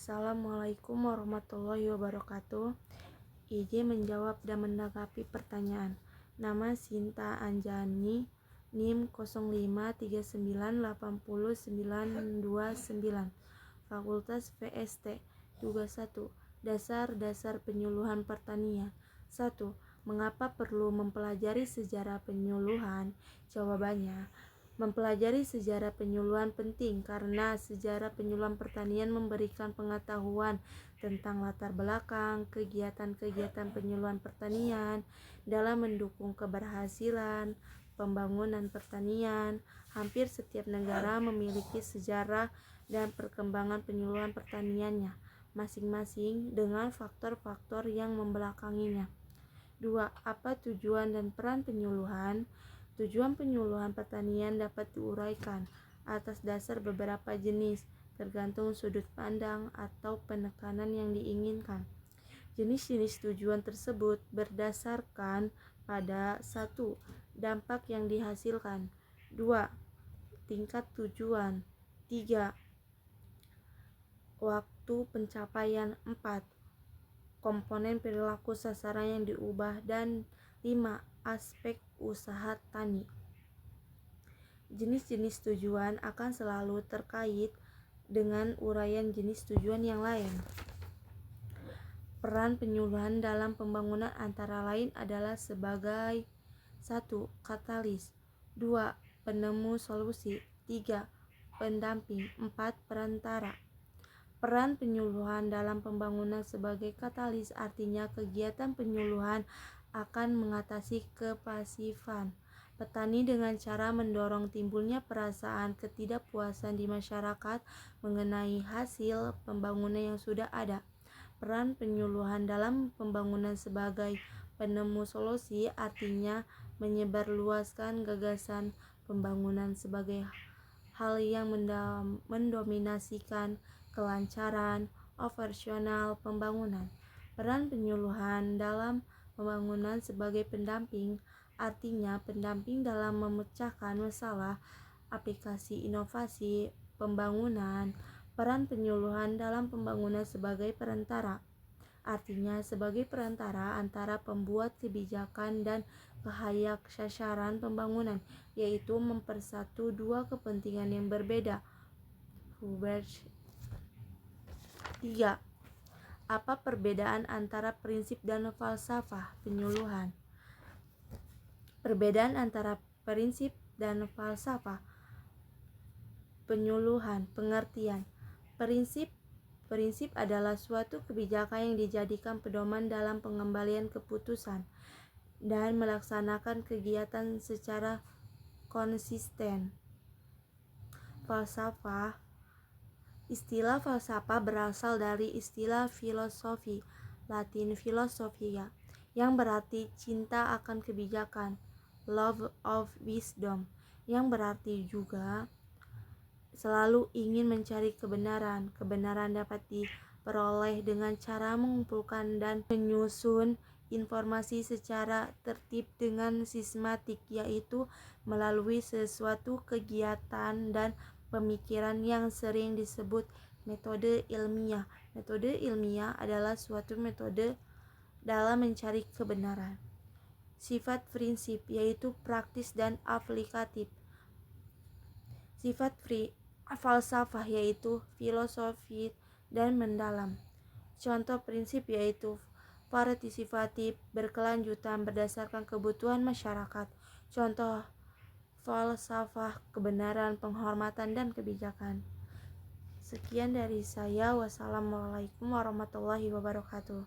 Assalamualaikum warahmatullahi wabarakatuh. IJ menjawab dan menanggapi pertanyaan. Nama Sinta Anjani, NIM 0539809929, Fakultas VST. Tugas 1. Dasar-dasar penyuluhan pertanian. 1. Mengapa perlu mempelajari sejarah penyuluhan? Jawabannya, mempelajari sejarah penyuluhan penting karena sejarah penyuluhan pertanian memberikan pengetahuan tentang latar belakang kegiatan-kegiatan penyuluhan pertanian dalam mendukung keberhasilan pembangunan pertanian. Hampir setiap negara memiliki sejarah dan perkembangan penyuluhan pertaniannya masing-masing dengan faktor-faktor yang membelakanginya. 2. Apa tujuan dan peran penyuluhan? Tujuan penyuluhan pertanian dapat diuraikan atas dasar beberapa jenis, tergantung sudut pandang atau penekanan yang diinginkan. Jenis-jenis tujuan tersebut berdasarkan pada 1. Dampak yang dihasilkan, 2. Tingkat tujuan, 3. Waktu pencapaian, 4. Komponen perilaku sasaran yang diubah, dan 5. Aspek usaha tani. Jenis-jenis tujuan akan selalu terkait dengan uraian jenis tujuan yang lain. Peran penyuluhan dalam pembangunan antara lain adalah sebagai 1. Katalis, 2. Penemu solusi, 3. Pendamping, 4. Perantara. Peran penyuluhan dalam pembangunan sebagai katalis artinya kegiatan penyuluhan akan mengatasi kepasifan petani dengan cara mendorong timbulnya perasaan ketidakpuasan di masyarakat mengenai hasil pembangunan yang sudah ada. Peran penyuluhan dalam pembangunan sebagai penemu solusi artinya menyebarluaskan gagasan pembangunan sebagai hal yang mendominasikan kelancaran operasional pembangunan. Peran penyuluhan dalam pembangunan sebagai pendamping artinya pendamping dalam memecahkan masalah aplikasi inovasi pembangunan. Peran penyuluhan dalam pembangunan sebagai perantara artinya sebagai perantara antara pembuat kebijakan dan pihak sasaran pembangunan, yaitu mempersatu dua kepentingan yang berbeda. Hubert. 3. Apa perbedaan antara prinsip dan falsafah penyuluhan? Perbedaan antara prinsip dan falsafah penyuluhan. Pengertian. Prinsip adalah suatu kebijakan yang dijadikan pedoman dalam pengembalian keputusan dan melaksanakan kegiatan secara konsisten. Falsafah. Istilah falsafah berasal dari istilah filosofi, Latin philosophia, yang berarti cinta akan kebijakan, love of wisdom, yang berarti juga selalu ingin mencari kebenaran. Kebenaran dapat diperoleh dengan cara mengumpulkan dan menyusun informasi secara tertib dengan sistematik, yaitu melalui sesuatu kegiatan dan pemikiran yang sering disebut metode ilmiah. Metode ilmiah adalah suatu metode dalam mencari kebenaran. Sifat prinsip yaitu praktis dan aplikatif. Sifat falsafah yaitu filosofis dan mendalam. Contoh prinsip yaitu partisipatif, berkelanjutan berdasarkan kebutuhan masyarakat. Contoh falsafah kebenaran, penghormatan, dan kebijakan. Sekian dari saya. Wassalamualaikum warahmatullahi wabarakatuh.